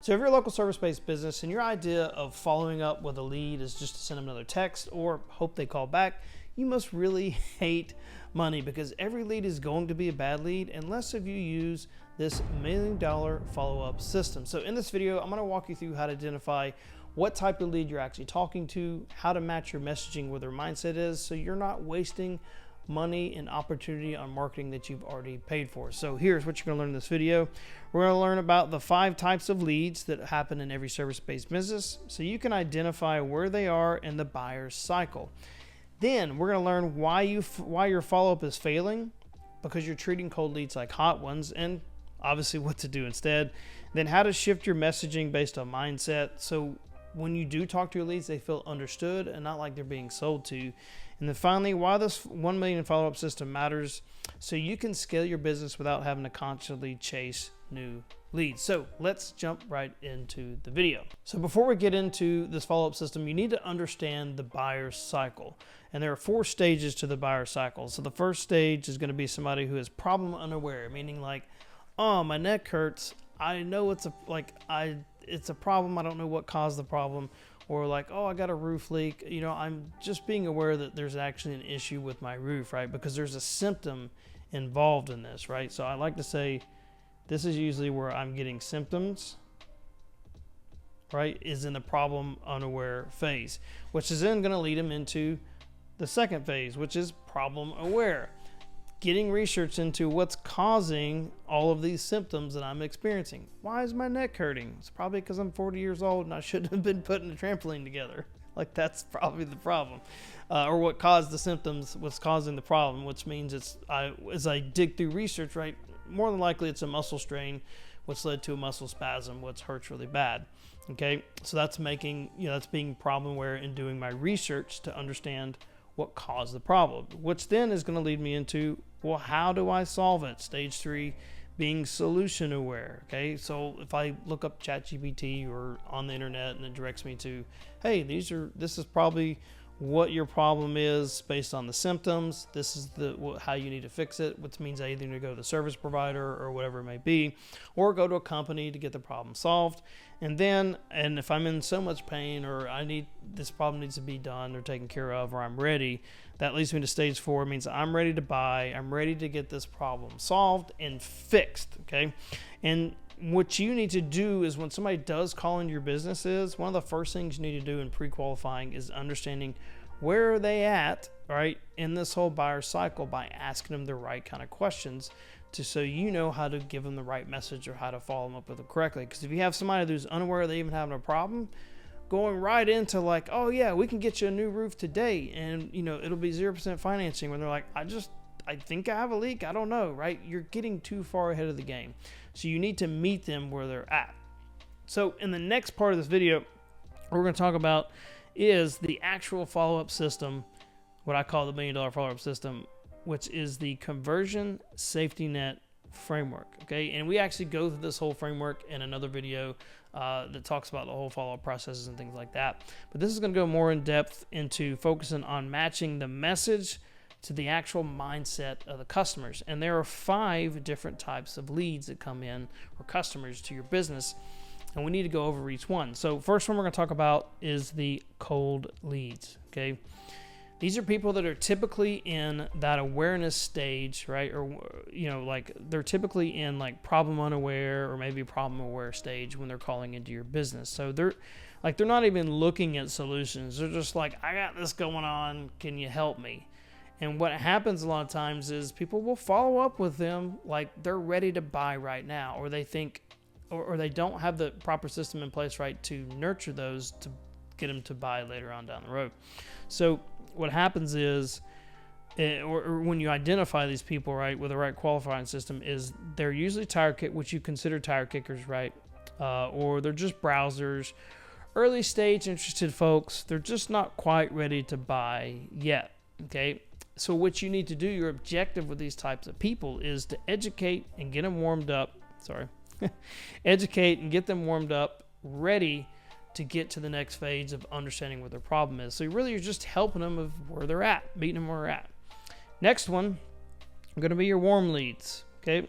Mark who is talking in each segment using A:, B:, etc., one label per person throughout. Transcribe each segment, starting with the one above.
A: So if you're a local service-based business and your idea of following up with a lead is just to send them another text or hope they call back, you must really hate money, because every lead is going to be a bad lead unless if you use this $1 million follow-up system. So in this video, I'm going to walk you through how to identify what type of lead you're actually talking to, how to match your messaging where their mindset is, so you're not wasting money and opportunity on marketing that you've already paid for. So here's what you're going to learn in this video. We're going to learn about the 5 types of leads that happen in every service-based business, so you can identify where they are in the buyer's cycle. Then we're going to learn why your follow-up is failing, because you're treating cold leads like hot ones, and obviously what to do instead. Then how to shift your messaging based on mindset, so when you do talk to your leads, they feel understood and not like they're being sold to. And then finally, why this 1 million follow-up system matters, so you can scale your business without having to constantly chase new leads. So let's jump right into the video. So before we get into this follow-up system, you need to understand the buyer's cycle. And there are 4 stages to the buyer cycle. So the first stage is going to be somebody who is problem unaware, meaning like, oh, my neck hurts. I know it's a problem. I don't know what caused the problem. Or like, oh, I got a roof leak. You know, I'm just being aware that there's actually an issue with my roof, right? Because there's a symptom involved in this, right? So I like to say this is usually where I'm getting symptoms, right? Is in the problem unaware phase, which is then going to lead them into the second phase, which is problem aware. Getting research into what's causing all of these symptoms that I'm experiencing. Why is my neck hurting? It's probably because I'm 40 years old and I shouldn't have been putting a trampoline together. Like, that's probably the problem. Or what caused the symptoms, what's causing the problem, which means as I dig through research, right, more than likely it's a muscle strain, which led to a muscle spasm, which hurts really bad. Okay, so that's being problem aware and doing my research to understand what caused the problem, which then is going to lead me into, well, how do I solve it? Stage 3, being solution aware. Okay, so if I look up ChatGPT or on the internet and it directs me to, hey, this is probably what your problem is based on the symptoms. This is how you need to fix it, which means I either need to go to the service provider or whatever it may be, or go to a company to get the problem solved. And if I'm in so much pain, or this problem needs to be done or taken care of, or I'm ready, that leads me to stage 4. It means I'm ready to buy. I'm ready to get this problem solved and fixed. Okay, and what you need to do is when somebody does call into your business, is one of the first things you need to do in pre-qualifying is understanding where are they at, right, in this whole buyer cycle, by asking them the right kind of questions, so you know how to give them the right message or how to follow them up with it correctly. Because if you have somebody who's unaware they even having a problem, going right into like, oh yeah, we can get you a new roof today, and it'll be 0% financing, when they're like, I think I have a leak, I don't know, right? You're getting too far ahead of the game. So you need to meet them where they're at. So in the next part of this video, what we're going to talk about is the actual follow-up system, what I call the $1 million follow-up system, which is the conversion safety net framework. Okay, and we actually go through this whole framework in another video that talks about the whole follow-up processes and things like that. But this is going to go more in depth into focusing on matching the message to the actual mindset of the customers. And there are 5 different types of leads that come in, or customers to your business, and we need to go over each one. So first one we're going to talk about is the cold leads. Okay, these are people that are typically in that awareness stage, right? Or like they're typically in like problem unaware or maybe problem aware stage when they're calling into your business. So they're not even looking at solutions. They're just like, I got this going on, can you help me? And what happens a lot of times is people will follow up with them like they're ready to buy right now, or they think, or they don't have the proper system in place, right, to nurture those to get them to buy later on down the road. So what happens is, or when you identify these people, right, with the right qualifying system, is they're usually which you consider tire kickers, right, or they're just browsers, early stage interested folks. They're just not quite ready to buy yet. Okay. So what you need to do, your objective with these types of people, is to educate and get them warmed up. Educate and get them warmed up, ready to get to the next phase of understanding what their problem is. So you're just helping them with where they're at, meeting them where they're at. Next one are going to be your warm leads. Okay,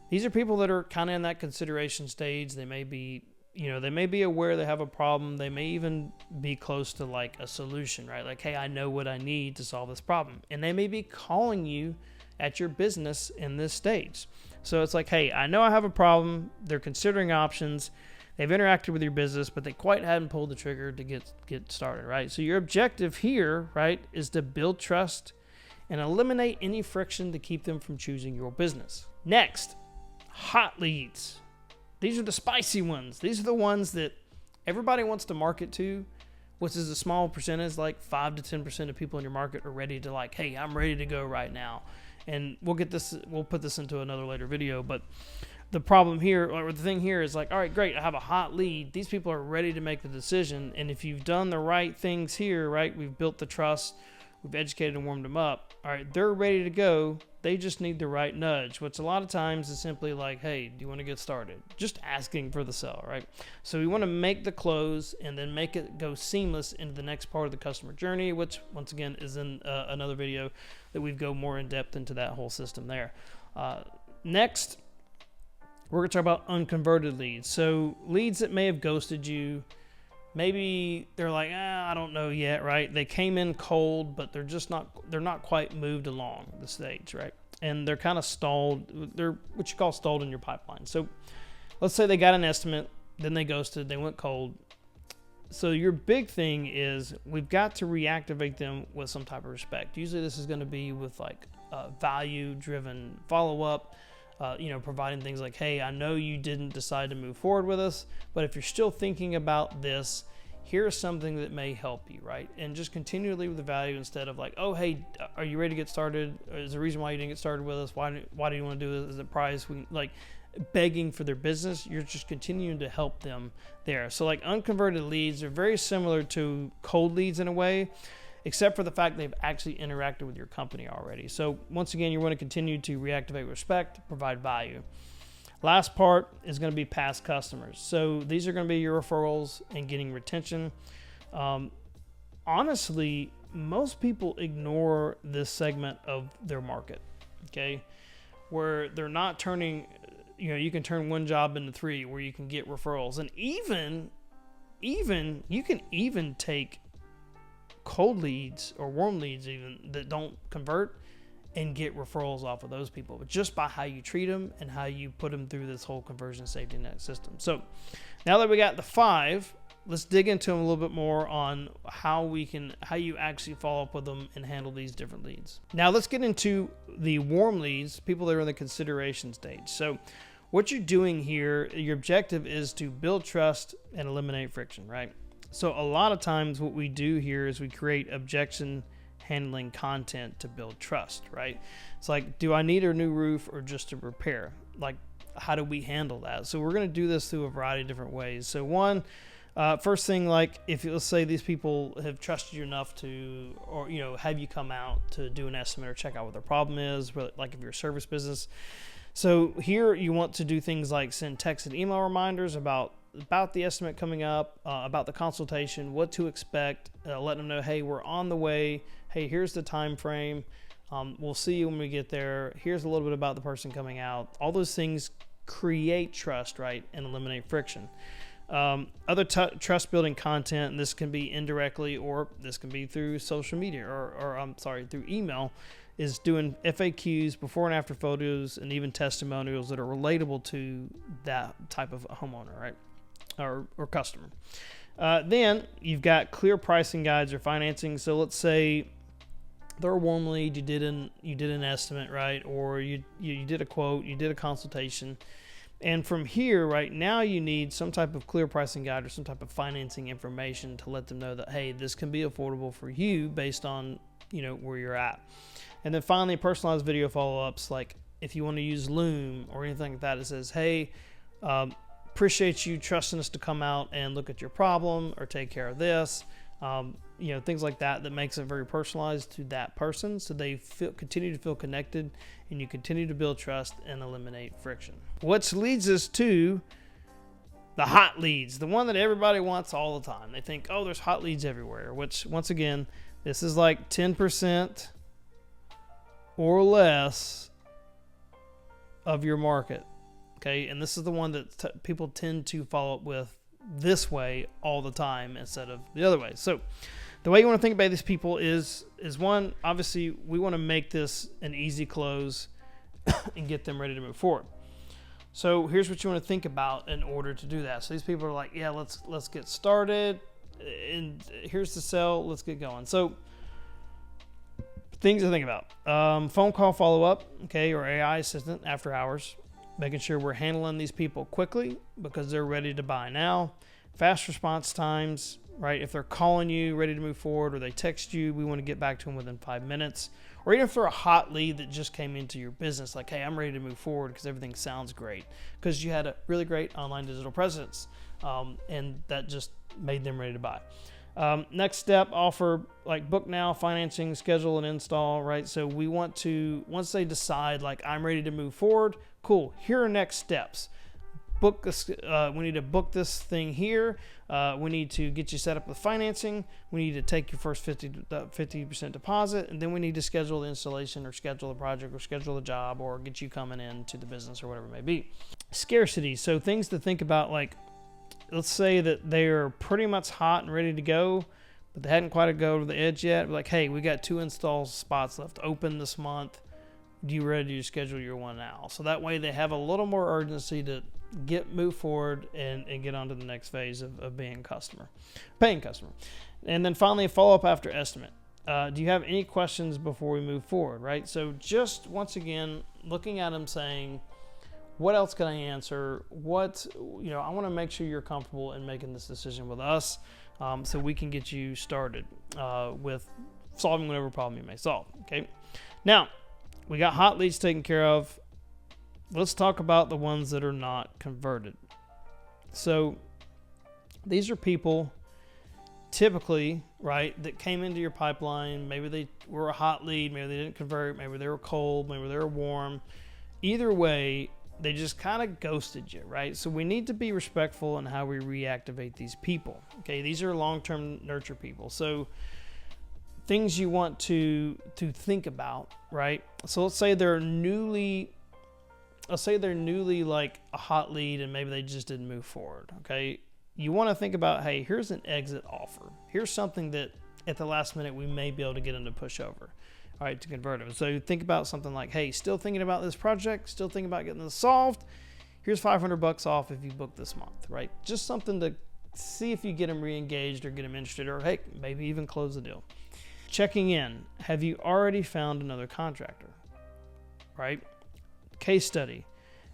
A: these are people that are kind of in that consideration stage. They may be they may be aware they have a problem. They may even be close to like a solution, right? Like, hey, I know what I need to solve this problem. And they may be calling you at your business in this stage. So it's like, hey, I know I have a problem. They're considering options. They've interacted with your business, but they quite hadn't pulled the trigger to get started, right? So your objective here, right, is to build trust and eliminate any friction to keep them from choosing your business. Next, hot leads. These are the spicy ones. These are the ones that everybody wants to market to, which is a small percentage, like 5 to 10% of people in your market are ready to like, hey, I'm ready to go right now. And we'll put this into another later video, but the problem here, or the thing here is like, all right, great, I have a hot lead. These people are ready to make the decision. And if you've done the right things here, right, we've built the trust, we've educated and warmed them up. All right, they're ready to go. They just need the right nudge, which a lot of times is simply like, hey, do you want to get started? Just asking for the sell, right? So we want to make the close and then make it go seamless into the next part of the customer journey, which once again is in another video that we go more in depth into that whole system there. Next, we're going to talk about unconverted leads. So leads that may have ghosted you. Maybe they're like, I don't know yet, right? They came in cold, but they're not quite moved along the stage, right? And they're kind of stalled. They're what you call stalled in your pipeline. So let's say they got an estimate, then they ghosted, they went cold. So your big thing is we've got to reactivate them with some type of respect. Usually this is going to be with like value-driven follow-up. Providing things like, hey, I know you didn't decide to move forward with us, but if you're still thinking about this, here's something that may help you, right? And just continue to leave with the value instead of like, oh, hey, are you ready to get started? Is there a reason why you didn't get started with us? Why do you want to do this? Is it price? Like begging for their business. You're just continuing to help them there. So like unconverted leads are very similar to cold leads in a way, except for the fact they've actually interacted with your company already. So once again, you want to continue to reactivate respect, provide value. Last part is going to be past customers. So these are going to be your referrals and getting retention. Honestly, most people ignore this segment of their market, okay? Where they're not turning, you can turn one job into 3 where you can get referrals. And even you can even take cold leads or warm leads even that don't convert and get referrals off of those people, but just by how you treat them and how you put them through this whole conversion safety net system. So now that we got the 5, let's dig into them a little bit more on how you actually follow up with them and handle these different leads. Now let's get into the warm leads, people that are in the consideration stage. So what you're doing here, your objective is to build trust and eliminate friction, right? So a lot of times what we do here is we create objection handling content to build trust, right? It's like, do I need a new roof or just a repair? Like, how do we handle that? So we're going to do this through a variety of different ways. So one, first thing, like if let's say these people have trusted you enough to, or have you come out to do an estimate or check out what their problem is, like if you're a service business. So here you want to do things like send text and email reminders about the estimate coming up, about the consultation, what to expect, let them know, hey, we're on the way. Hey, here's the time frame. We'll see you when we get there. Here's a little bit about the person coming out. All those things create trust, right, and eliminate friction. Other trust building content, and this can be indirectly or this can be through social media or through email, is doing FAQs, before and after photos, and even testimonials that are relatable to that type of homeowner, right? Or customer. Then you've got clear pricing guides or financing. So let's say they're a warm lead, you did an estimate, right? Or you did a quote, you did a consultation. And from here, right now, you need some type of clear pricing guide or some type of financing information to let them know that, hey, this can be affordable for you based on where you're at. And then finally, personalized video follow-ups, like if you want to use Loom or anything like that, it says, hey, appreciate you trusting us to come out and look at your problem or take care of this. Things like that makes it very personalized to that person, so they continue to feel connected, and you continue to build trust and eliminate friction. Which leads us to the hot leads, the one that everybody wants all the time. They think, oh, there's hot leads everywhere, which once again, this is like 10% or less of your market. Okay, and this is the one that people tend to follow up with this way all the time instead of the other way. So the way you want to think about these people is one, obviously we want to make this an easy close and get them ready to move forward. So here's what you want to think about in order to do that. So these people are like, yeah, let's get started, and here's the sell, let's get going. So things to think about: phone call follow-up, okay, or AI assistant after hours, making sure we're handling these people quickly because they're ready to buy now. Fast response times, right? If they're calling you ready to move forward, or they text you, we want to get back to them within 5 minutes. Or even if they're a hot lead that just came into your business, like, hey, I'm ready to move forward because everything sounds great, because you had a really great online digital presence, and that just made them ready to buy. Next step, offer like book now, financing, schedule, and install, right? So we want to, once they decide like I'm ready to move forward, cool, here are next steps. Book this, we need to book this thing here. We need to get you set up with financing. We need to take your first 50% deposit, and then we need to schedule the installation, or schedule the project, or schedule the job, or get you coming into the business, or whatever it may be. Scarcity. So things to think about, like, let's say that they're pretty much hot and ready to go, but they hadn't quite go to the edge yet. Like, hey, we got 2 install spots left open this month. Do you ready to schedule your one now? So that way they have a little more urgency to move forward and get on to the next phase of being paying customer. And then finally, a follow-up after estimate. Do you have any questions before we move forward, right? So just once again, looking at them saying, what else can I answer? I want to make sure you're comfortable in making this decision with us, so we can get you started with solving whatever problem you may solve. Okay. Now, we got hot leads taken care of. Let's talk about the ones that are not converted. So these are people typically, right, that came into your pipeline. Maybe they were a hot lead, maybe they didn't convert, maybe they were cold, maybe they were warm. Either way, they just kind of ghosted you, right? So we need to be respectful in how we reactivate these people. Okay, these are long-term nurture people. So things you want to think about, right? So let's say they're newly like a hot lead, and maybe they just didn't move forward. Okay, you want to think about, hey, here's an exit offer. Here's something that at the last minute we may be able to get them to push over, all right, to convert them. So think about something like, hey, still thinking about this project, still thinking about getting this solved. Here's $500 off if you book this month, right? Just something to see if you get them re-engaged or get them interested, or hey, maybe even close the deal. Checking in. Have you already found another contractor, right? Case study.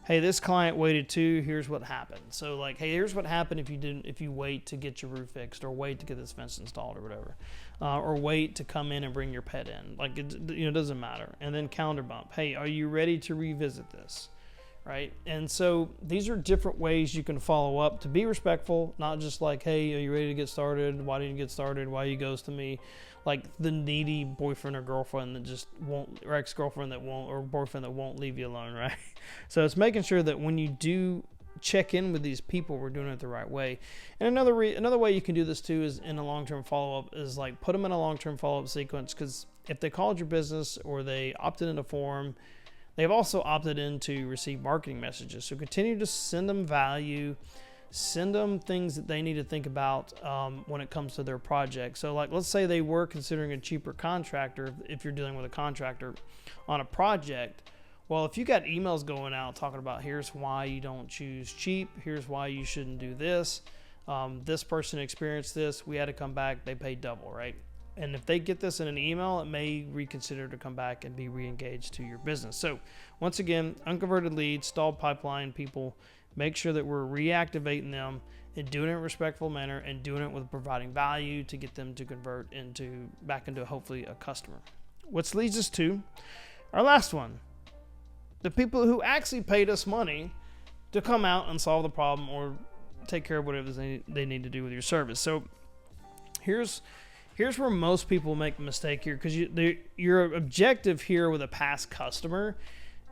A: Hey, this client waited too. Here's what happened. So like, hey, here's what happened if you wait to get your roof fixed, or wait to get this fence installed, or whatever, or wait to come in and bring your pet in. Like, it doesn't matter. And then calendar bump. Hey, are you ready to revisit this? Right? And so these are different ways you can follow up to be respectful, not just like, hey, are you ready to get started? Why didn't you get started? Why you ghosting me? Like the needy boyfriend or girlfriend that just won't, or ex-girlfriend that won't, or boyfriend that won't leave you alone, right? So it's making sure that when you do check in with these people, we're doing it the right way. And another way you can do this too is in a long-term follow-up, is like put them in a long-term follow-up sequence, because if they called your business or they opted in a form, they've also opted in to receive marketing messages. So continue to send them value, send them things that they need to think about when it comes to their project. So like, let's say they were considering a cheaper contractor, if you're dealing with a contractor on a project. Well, if you got emails going out talking about, here's why you don't choose cheap, here's why you shouldn't do this, this person experienced this, we had to come back, they paid double, right? And if they get this in an email, it may reconsider to come back and be re-engaged to your business. So once again, unconverted leads, stalled pipeline people, make sure that we're reactivating them and doing it in a respectful manner, and doing it with providing value to get them to convert back into hopefully a customer. Which leads us to our last one. The people who actually paid us money to come out and solve the problem or take care of whatever they need to do with your service. So here's where most people make the mistake here, because your objective here with a past customer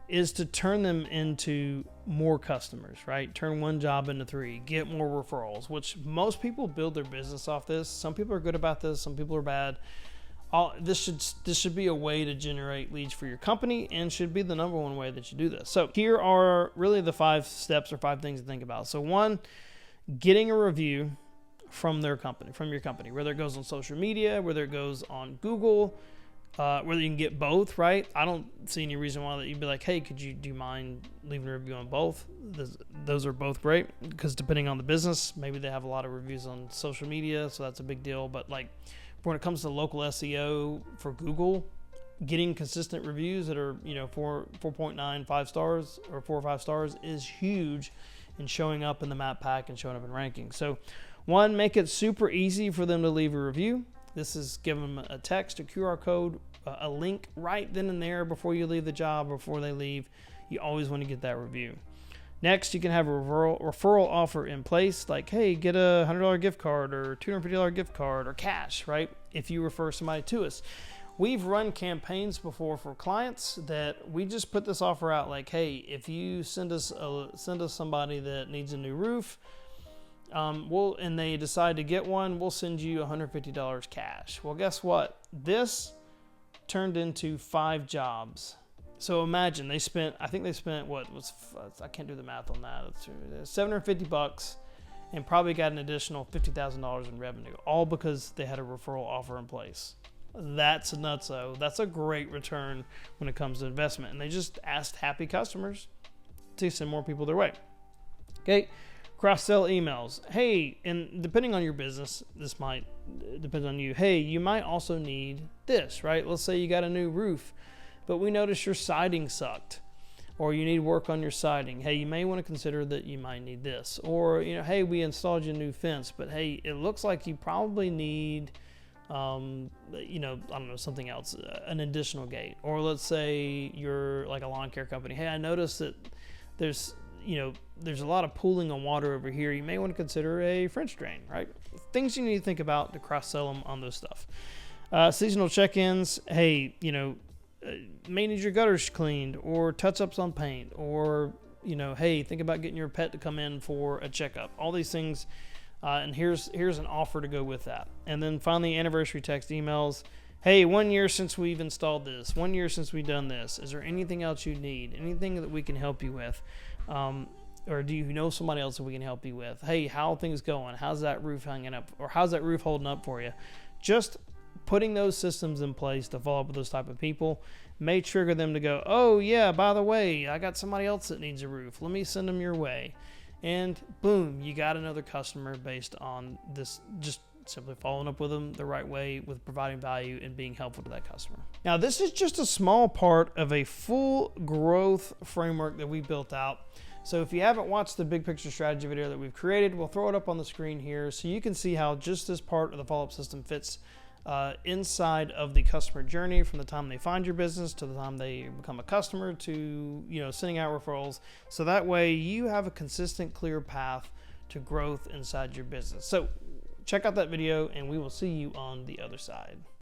A: is to turn them into more customers, right? Turn one job into 3, get more referrals, which most people build their business off this. Some people are good about this, some people are bad. This should be a way to generate leads for your company, and should be the number one way that you do this. So here are really the 5 steps or 5 things to think about. So 1, getting a review from their company, from your company, whether it goes on social media, whether it goes on Google, whether you can get both, right? I don't see any reason why that you'd be like, hey, do you mind leaving a review on both? Those are both great, because depending on the business, maybe they have a lot of reviews on social media, so that's a big deal. But like when it comes to local SEO for Google, getting consistent reviews that are 4.9 5 stars or 4 or 5 stars is huge in showing up in the map pack and showing up in ranking. So one, make it super easy for them to leave a review. This is giving them a text, a QR code, a link right then and there before you leave the job, before they leave. You always want to get that review. Next, you can have a referral offer in place, like, hey, get a $100 gift card or $250 gift card or cash, right? If you refer somebody to us. We've run campaigns before for clients that we just put this offer out, like, hey, if you send us somebody that needs a new roof, and they decide to get one, we'll send you $150 cash. Well, guess what? This turned into 5 jobs. So imagine I think they spent I can't do the math on that. It's $750 and probably got an additional $50,000 in revenue, all because they had a referral offer in place. That's nutso. That's a great return when it comes to investment. And they just asked happy customers to send more people their way. Okay. Cross-sell emails. Hey, and depending on your business, this might depend on you. Hey, you might also need this, right? Let's say you got a new roof, but we noticed your siding sucked, or you need work on your siding. Hey, you may want to consider that you might need this. Or, hey, we installed you a new fence, but hey, it looks like you probably need, I don't know, something else, an additional gate. Or let's say you're like a lawn care company. Hey, I noticed that there's a lot of pooling on water over here. You may want to consider a French drain, right? Things you need to think about to cross-sell them on those stuff. Seasonal check-ins. Hey, may need your gutters cleaned, or touch-ups on paint, or, hey, think about getting your pet to come in for a checkup. All these things, and here's an offer to go with that. And then finally, anniversary text emails. Hey, 1 year since we've installed this. 1 year since we've done this. Is there anything else you need? Anything that we can help you with? Or do you know somebody else that we can help you with? Hey, how are things going? How's that roof hanging up? Or how's that roof holding up for you? Just putting those systems in place to follow up with those type of people may trigger them to go, oh yeah, by the way, I got somebody else that needs a roof. Let me send them your way. And boom, you got another customer based on this, just simply following up with them the right way, with providing value and being helpful to that customer. Now, this is just a small part of a full growth framework that we built out. So if you haven't watched the big picture strategy video that we've created, we'll throw it up on the screen here so you can see how just this part of the follow-up system fits inside of the customer journey, from the time they find your business to the time they become a customer to sending out referrals. So that way you have a consistent, clear path to growth inside your business. So check out that video, and we will see you on the other side.